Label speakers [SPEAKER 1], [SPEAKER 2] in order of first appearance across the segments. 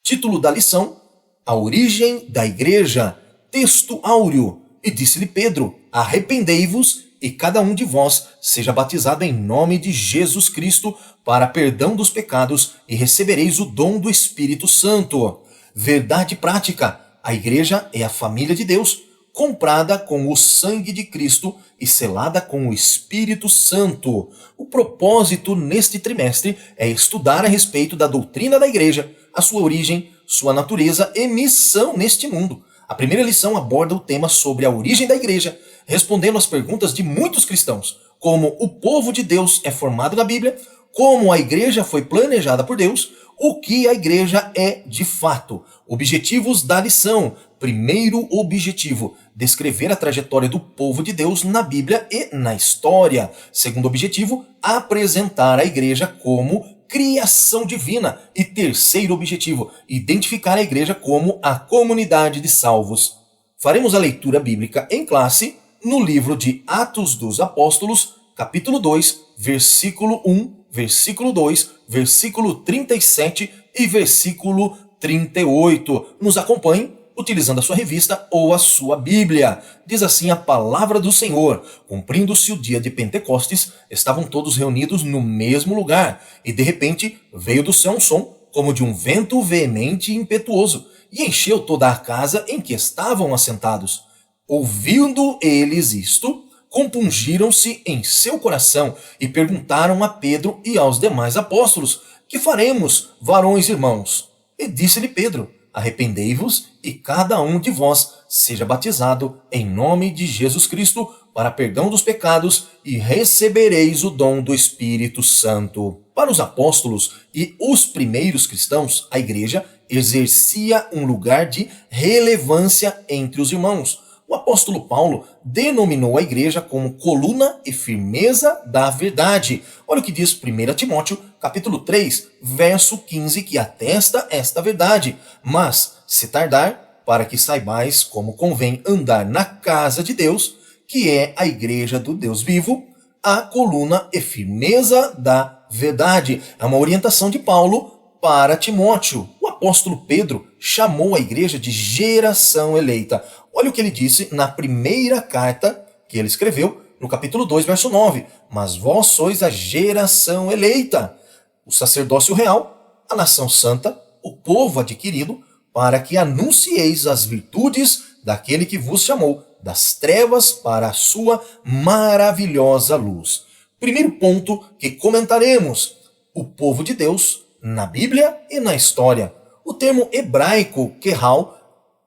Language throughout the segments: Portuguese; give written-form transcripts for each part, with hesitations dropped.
[SPEAKER 1] Título da lição: A origem da igreja. Texto áureo. E disse-lhe Pedro: Arrependei-vos e cada um de vós seja batizado em nome de Jesus Cristo para perdão dos pecados e recebereis o dom do Espírito Santo. Verdade prática: a igreja é a família de Deus, comprada com o sangue de Cristo e selada com o Espírito Santo. O propósito neste trimestre é estudar a respeito da doutrina da igreja, a sua origem, sua natureza e missão neste mundo. A primeira lição aborda o tema sobre a origem da igreja, respondendo às perguntas de muitos cristãos, como o povo de Deus é formado na Bíblia, como a igreja foi planejada por Deus, o que a igreja é de fato. Objetivos da lição. Primeiro objetivo: descrever a trajetória do povo de Deus na Bíblia e na história. Segundo objetivo: apresentar a igreja como criação divina. E terceiro objetivo: identificar a igreja como a comunidade de salvos. Faremos a leitura bíblica em classe no livro de Atos dos Apóstolos, capítulo 2, versículo 1, versículo 2, versículo 37 e versículo 38. Nos acompanhe utilizando a sua revista ou a sua Bíblia. Diz assim a palavra do Senhor: Cumprindo-se o dia de Pentecostes, estavam todos reunidos no mesmo lugar, e de repente veio do céu um som, como de um vento veemente e impetuoso, e encheu toda a casa em que estavam assentados. Ouvindo eles isto, compungiram-se em seu coração e perguntaram a Pedro e aos demais apóstolos: Que faremos, varões irmãos? E disse-lhe Pedro: Arrependei-vos e cada um de vós seja batizado em nome de Jesus Cristo para perdão dos pecados e recebereis o dom do Espírito Santo. Para os apóstolos e os primeiros cristãos, a igreja exercia um lugar de relevância entre os irmãos. O apóstolo Paulo denominou a igreja como coluna e firmeza da verdade. Olha o que diz 1 Timóteo, capítulo 3, verso 15, que atesta esta verdade. Mas, se tardar, para que saibais como convém andar na casa de Deus, que é a igreja do Deus vivo, a coluna e firmeza da verdade. É uma orientação de Paulo para Timóteo. O apóstolo Pedro chamou a igreja de geração eleita. Olha o que ele disse na primeira carta que ele escreveu, no capítulo 2, verso 9. Mas vós sois a geração eleita, o sacerdócio real, a nação santa, o povo adquirido, para que anuncieis as virtudes daquele que vos chamou das trevas para a sua maravilhosa luz. Primeiro ponto que comentaremos: o povo de Deus na Bíblia e na história. O termo hebraico Kerral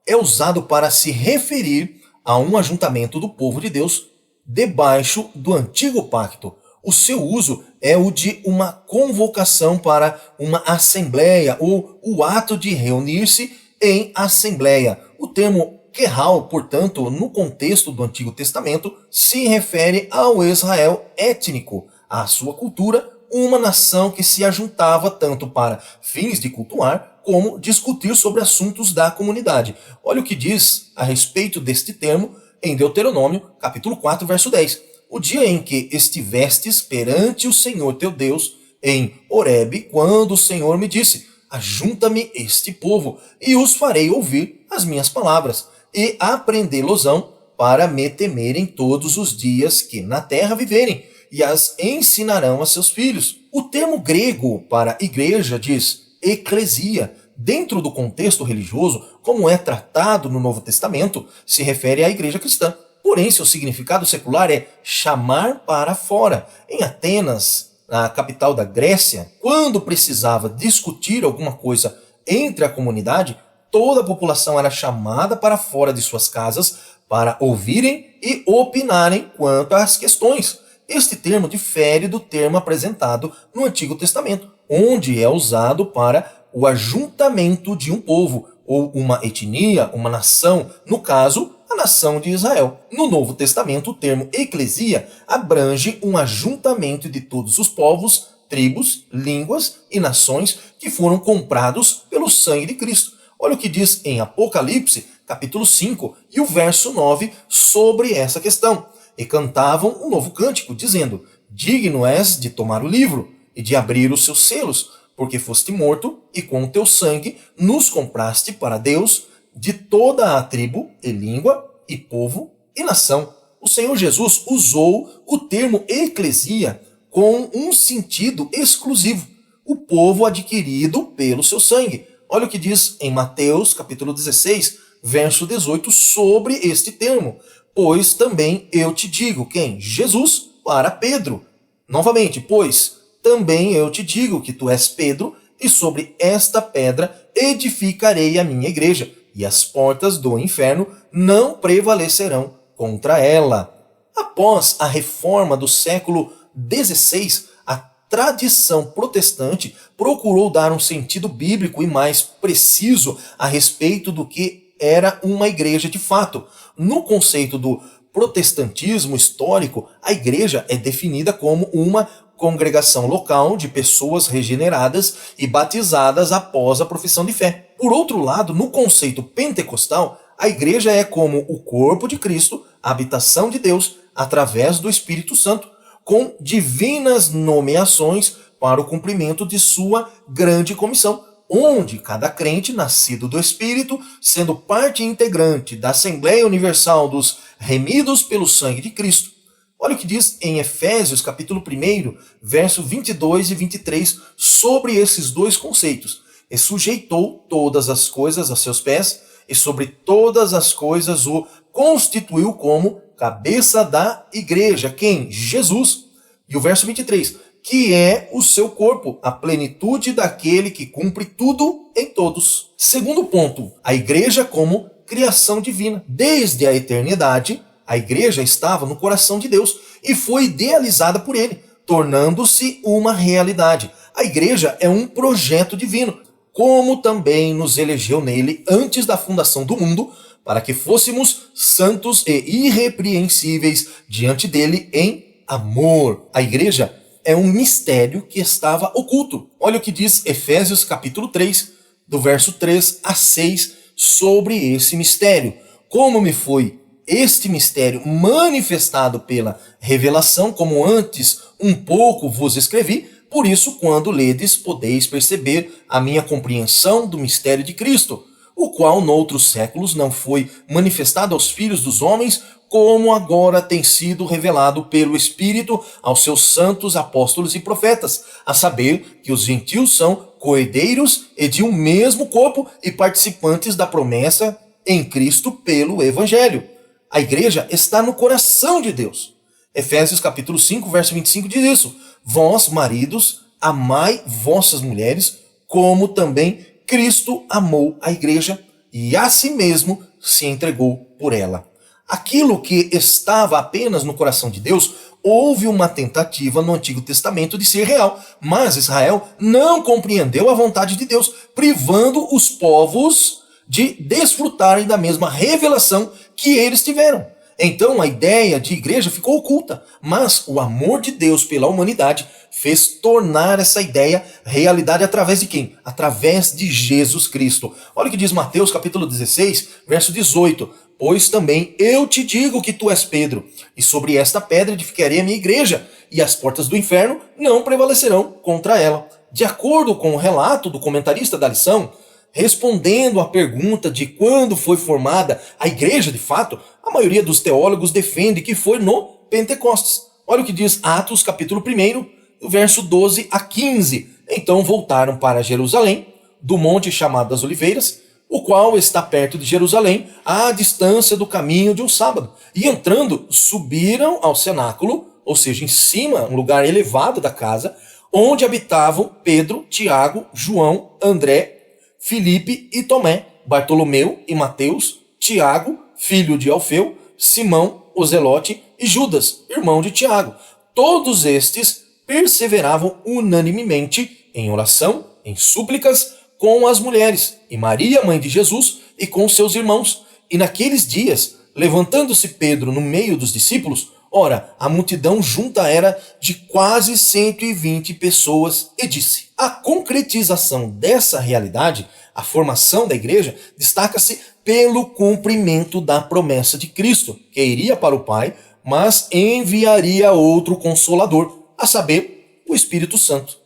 [SPEAKER 1] é usado para se referir a um ajuntamento do povo de Deus debaixo do antigo pacto. O seu uso é o de uma convocação para uma assembleia ou o ato de reunir-se em assembleia. O termo Kerral, portanto, no contexto do Antigo Testamento, se refere ao Israel étnico, à sua cultura, uma nação que se ajuntava tanto para fins de cultuar como discutir sobre assuntos da comunidade. Olha o que diz a respeito deste termo em Deuteronômio, capítulo 4, verso 10. O dia em que estivestes perante o Senhor teu Deus em Horebe, quando o Senhor me disse: Ajunta-me este povo, e os farei ouvir as minhas palavras, e aprendê-losão para me temerem todos os dias que na terra viverem, e as ensinarão a seus filhos. O termo grego para igreja diz eclesia. Dentro do contexto religioso, como é tratado no Novo Testamento, se refere à igreja cristã. Porém, seu significado secular é chamar para fora. Em Atenas, na capital da Grécia, quando precisava discutir alguma coisa entre a comunidade, toda a população era chamada para fora de suas casas para ouvirem e opinarem quanto às questões. Este termo difere do termo apresentado no Antigo Testamento, onde é usado para o ajuntamento de um povo, ou uma etnia, uma nação, no caso, a nação de Israel. No Novo Testamento, o termo eclesia abrange um ajuntamento de todos os povos, tribos, línguas e nações que foram comprados pelo sangue de Cristo. Olha o que diz em Apocalipse, capítulo 5, e o verso 9, sobre essa questão. E cantavam um novo cântico, dizendo: Digno és de tomar o livro e de abrir os seus selos, porque foste morto, e com o teu sangue nos compraste para Deus de toda a tribo, e língua, e povo, e nação. O Senhor Jesus usou o termo eclesia com um sentido exclusivo, o povo adquirido pelo seu sangue. Olha o que diz em Mateus capítulo 16, verso 18, sobre este termo. Pois também eu te digo, quem? Jesus para Pedro. Novamente, pois também eu te digo que tu és Pedro, e sobre esta pedra edificarei a minha igreja, e as portas do inferno não prevalecerão contra ela. Após a reforma do século XVI, a tradição protestante procurou dar um sentido bíblico e mais preciso a respeito do que era uma igreja de fato. No conceito do protestantismo histórico, a igreja é definida como uma congregação local de pessoas regeneradas e batizadas após a profissão de fé. Por outro lado, no conceito pentecostal, a igreja é como o corpo de Cristo, a habitação de Deus, através do Espírito Santo, com divinas nomeações para o cumprimento de sua grande comissão, onde cada crente nascido do Espírito, sendo parte integrante da Assembleia Universal dos remidos pelo sangue de Cristo. Olha o que diz em Efésios capítulo 1, verso 22 e 23, sobre esses dois conceitos. E sujeitou todas as coisas a seus pés, e sobre todas as coisas o constituiu como cabeça da igreja. Quem? Jesus. E o verso 23, que é o seu corpo, a plenitude daquele que cumpre tudo em todos. Segundo ponto, a igreja como criação divina. Desde a eternidade, a igreja estava no coração de Deus e foi idealizada por ele, tornando-se uma realidade. A igreja é um projeto divino, como também nos elegeu nele antes da fundação do mundo, para que fôssemos santos e irrepreensíveis diante dele em amor. A igreja é um mistério que estava oculto. Olha o que diz Efésios capítulo 3, do verso 3 a 6, sobre esse mistério. Como me foi este mistério manifestado pela revelação, como antes um pouco vos escrevi, por isso, quando ledes, podeis perceber a minha compreensão do mistério de Cristo, o qual noutros séculos não foi manifestado aos filhos dos homens, como agora tem sido revelado pelo Espírito aos seus santos apóstolos e profetas, a saber que os gentios são coerdeiros e de um mesmo corpo e participantes da promessa em Cristo pelo Evangelho. A igreja está no coração de Deus. Efésios capítulo 5, verso 25 diz isso. Vós, maridos, amai vossas mulheres, como também Cristo amou a igreja e a si mesmo se entregou por ela. Aquilo que estava apenas no coração de Deus, houve uma tentativa no Antigo Testamento de ser real, mas Israel não compreendeu a vontade de Deus, privando os povos de desfrutarem da mesma revelação que eles tiveram. Então a ideia de igreja ficou oculta, mas o amor de Deus pela humanidade fez tornar essa ideia realidade através de quem? Através de Jesus Cristo. Olha o que diz Mateus capítulo 16, verso 18. Pois também eu te digo que tu és Pedro, e sobre esta pedra edificarei a minha igreja, e as portas do inferno não prevalecerão contra ela. De acordo com o relato do comentarista da lição, respondendo à pergunta de quando foi formada a igreja de fato, a maioria dos teólogos defende que foi no Pentecostes. Olha o que diz Atos capítulo 1, verso 12 a 15. Então voltaram para Jerusalém, do monte chamado das Oliveiras, o qual está perto de Jerusalém, à distância do caminho de um sábado. E entrando, subiram ao cenáculo, ou seja, em cima, um lugar elevado da casa, onde habitavam Pedro, Tiago, João, André, Filipe e Tomé, Bartolomeu e Mateus, Tiago, filho de Alfeu, Simão, o Zelote e Judas, irmão de Tiago. Todos estes perseveravam unanimemente em oração, em súplicas com as mulheres, e Maria, mãe de Jesus, e com seus irmãos. E naqueles dias, levantando-se Pedro no meio dos discípulos, ora, a multidão junta era de quase 120 pessoas, e disse: a concretização dessa realidade, a formação da igreja, destaca-se pelo cumprimento da promessa de Cristo, que iria para o Pai, mas enviaria outro Consolador, a saber, o Espírito Santo.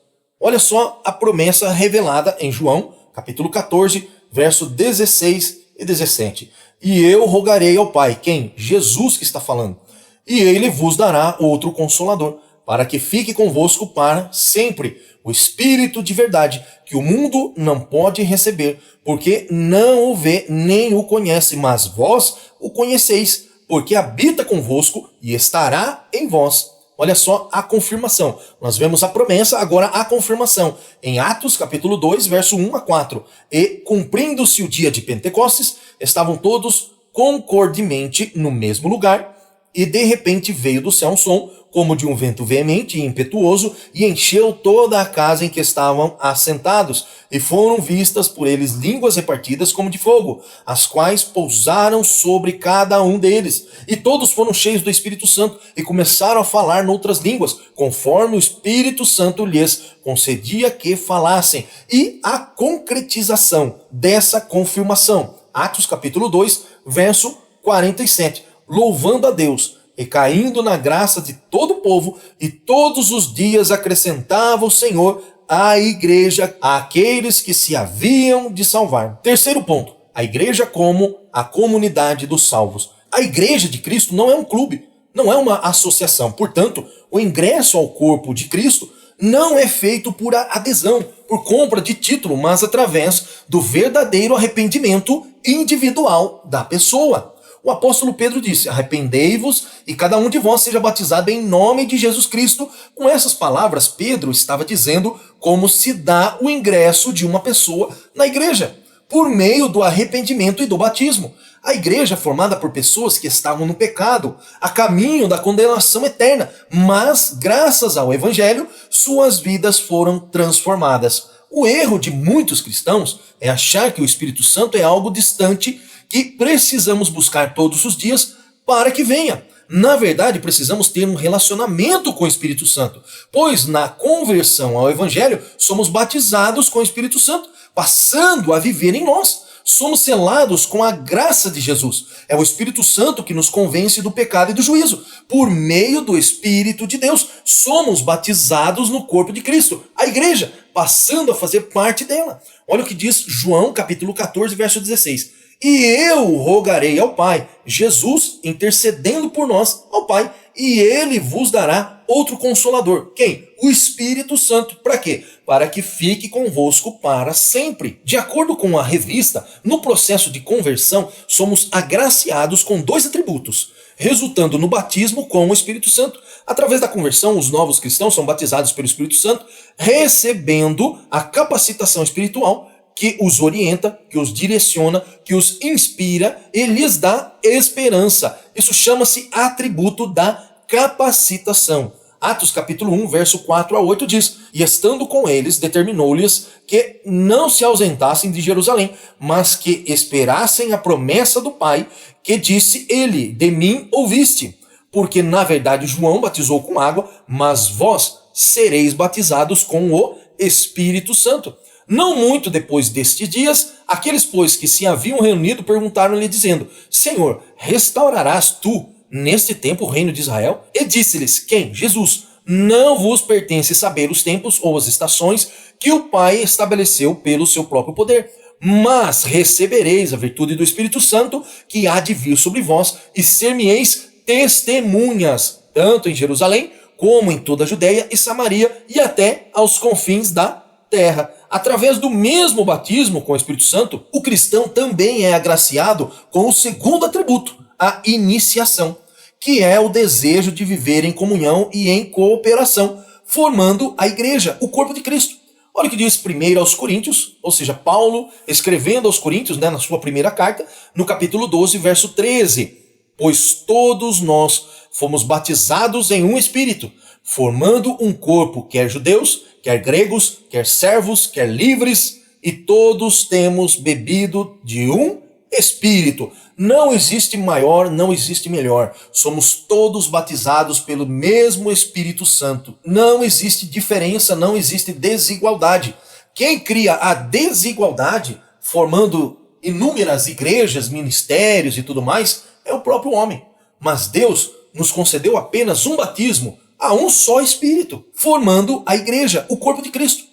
[SPEAKER 1] Olha só a promessa revelada em João, capítulo 14, verso 16 e 17. E eu rogarei ao Pai, quem? Jesus que está falando. E ele vos dará outro Consolador, para que fique convosco para sempre, o Espírito de verdade, que o mundo não pode receber, porque não o vê nem o conhece, mas vós o conheceis, porque habita convosco e estará em vós. Olha só a confirmação. Nós vemos a promessa, agora a confirmação. Em Atos, capítulo 2, verso 1 a 4. E, cumprindo-se o dia de Pentecostes, estavam todos concordemente no mesmo lugar, e de repente veio do céu um som, como de um vento veemente e impetuoso, e encheu toda a casa em que estavam assentados, e foram vistas por eles línguas repartidas como de fogo, as quais pousaram sobre cada um deles. E todos foram cheios do Espírito Santo, e começaram a falar noutras línguas, conforme o Espírito Santo lhes concedia que falassem. E a concretização dessa confirmação. Atos capítulo 2, verso 47. Louvando a Deus, e caindo na graça de todo o povo, e todos os dias acrescentava o Senhor à igreja àqueles que se haviam de salvar. Terceiro ponto, a igreja como a comunidade dos salvos. A igreja de Cristo não é um clube, não é uma associação. Portanto, o ingresso ao corpo de Cristo não é feito por adesão, por compra de título, mas através do verdadeiro arrependimento individual da pessoa. O apóstolo Pedro disse, arrependei-vos e cada um de vós seja batizado em nome de Jesus Cristo. Com essas palavras, Pedro estava dizendo como se dá o ingresso de uma pessoa na igreja, por meio do arrependimento e do batismo. A igreja é formada por pessoas que estavam no pecado, a caminho da condenação eterna, mas, graças ao evangelho, suas vidas foram transformadas. O erro de muitos cristãos é achar que o Espírito Santo é algo distante que precisamos buscar todos os dias para que venha. Na verdade, precisamos ter um relacionamento com o Espírito Santo, pois na conversão ao Evangelho somos batizados com o Espírito Santo, passando a viver em nós. Somos selados com a graça de Jesus. É o Espírito Santo que nos convence do pecado e do juízo. Por meio do Espírito de Deus, somos batizados no corpo de Cristo, a igreja, passando a fazer parte dela. Olha o que diz João, capítulo 14, verso 16. E eu rogarei ao Pai, Jesus intercedendo por nós ao Pai, e ele vos dará outro Consolador. Quem? O Espírito Santo. Para quê? Para que fique convosco para sempre. De acordo com a revista, no processo de conversão, somos agraciados com 2 atributos, resultando no batismo com o Espírito Santo. Através da conversão, os novos cristãos são batizados pelo Espírito Santo, recebendo a capacitação espiritual que os orienta, que os direciona, que os inspira e lhes dá esperança. Isso chama-se atributo da capacitação. Atos capítulo 1, verso 4 a 8 diz, e estando com eles, determinou-lhes que não se ausentassem de Jerusalém, mas que esperassem a promessa do Pai, que disse ele, de mim ouviste. Porque na verdade João batizou com água, mas vós sereis batizados com o Espírito Santo. Não muito depois destes dias, aqueles, pois, que se haviam reunido perguntaram-lhe, dizendo, Senhor, restaurarás tu, neste tempo, o reino de Israel? E disse-lhes, quem? Jesus, não vos pertence saber os tempos ou as estações que o Pai estabeleceu pelo seu próprio poder, mas recebereis a virtude do Espírito Santo, que há de vir sobre vós, e ser-me-eis testemunhas, tanto em Jerusalém, como em toda a Judéia e Samaria, e até aos confins da terra. Através do mesmo batismo com o Espírito Santo, o cristão também é agraciado com o segundo atributo, a iniciação, que é o desejo de viver em comunhão e em cooperação, formando a igreja, o corpo de Cristo. Olha o que diz primeiro aos Coríntios, ou seja, Paulo escrevendo aos Coríntios, na sua primeira carta, no capítulo 12, verso 13. Pois todos nós fomos batizados em um Espírito, formando um corpo, quer judeus, quer gregos, quer servos, quer livres, e todos temos bebido de um Espírito. Não existe maior, não existe melhor. Somos todos batizados pelo mesmo Espírito Santo. Não existe diferença, não existe desigualdade. Quem cria a desigualdade, formando inúmeras igrejas, ministérios e tudo mais, é o próprio homem. Mas Deus nos concedeu apenas um batismo, a um só Espírito, formando a igreja, o corpo de Cristo.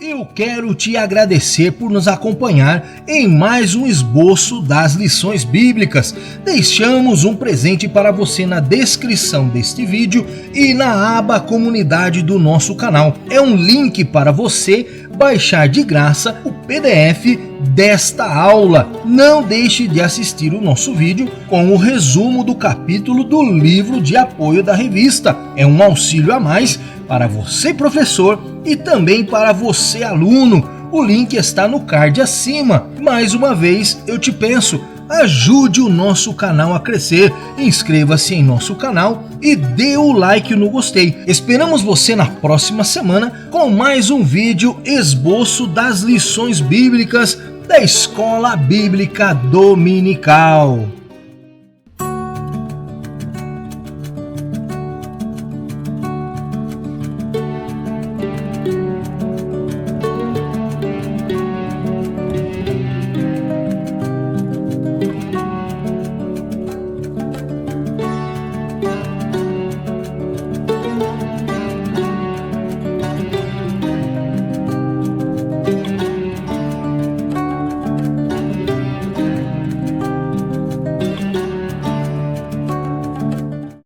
[SPEAKER 2] Eu quero te agradecer por nos acompanhar em mais um esboço das lições bíblicas. Deixamos um presente para você na descrição deste vídeo e na aba comunidade do nosso canal. É um link para você baixar de graça o PDF desta aula. Não deixe de assistir o nosso vídeo com o resumo do capítulo do livro de apoio da revista. É um auxílio a mais para você, professor, e também para você, aluno. O link está no card acima. Mais uma vez, eu te peço, ajude o nosso canal a crescer. Inscreva-se em nosso canal e dê o like no gostei. Esperamos você na próxima semana com mais um vídeo esboço das lições bíblicas da Escola Bíblica Dominical.